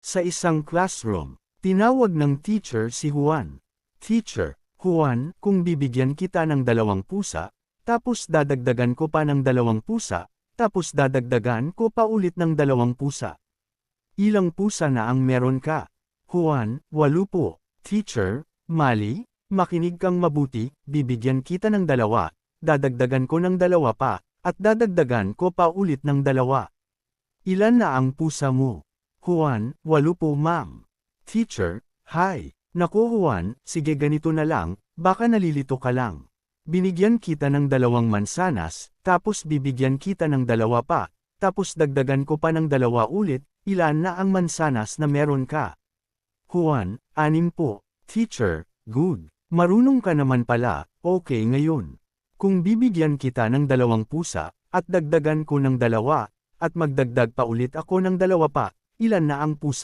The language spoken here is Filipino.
Sa isang classroom, tinawag ng teacher si Juan. Teacher, Juan, kung bibigyan kita ng 2 pusa, tapos dadagdagan ko pa ng 2 pusa, tapos dadagdagan ko pa ulit ng 2 pusa. Ilang pusa na ang meron ka? Juan, 8 po. Teacher, mali, makinig kang mabuti, bibigyan kita ng 2, dadagdagan ko ng 2 pa, at dadagdagan ko pa ulit ng 2. Ilan na ang pusa mo? Juan, 8 po ma'am. Teacher, hi. Naku Juan, sige ganito na lang, baka nalilito ka lang. Binigyan kita ng 2 mansanas, tapos bibigyan kita ng 2 pa, tapos dagdagan ko pa ng 2 ulit, ilan na ang mansanas na meron ka? Juan, 6 po. Teacher, good. Marunong ka naman pala, okay ngayon. Kung bibigyan kita ng 2 pusa, at dagdagan ko ng 2, at magdagdag pa ulit ako ng 2 pa, ilan na ang pusa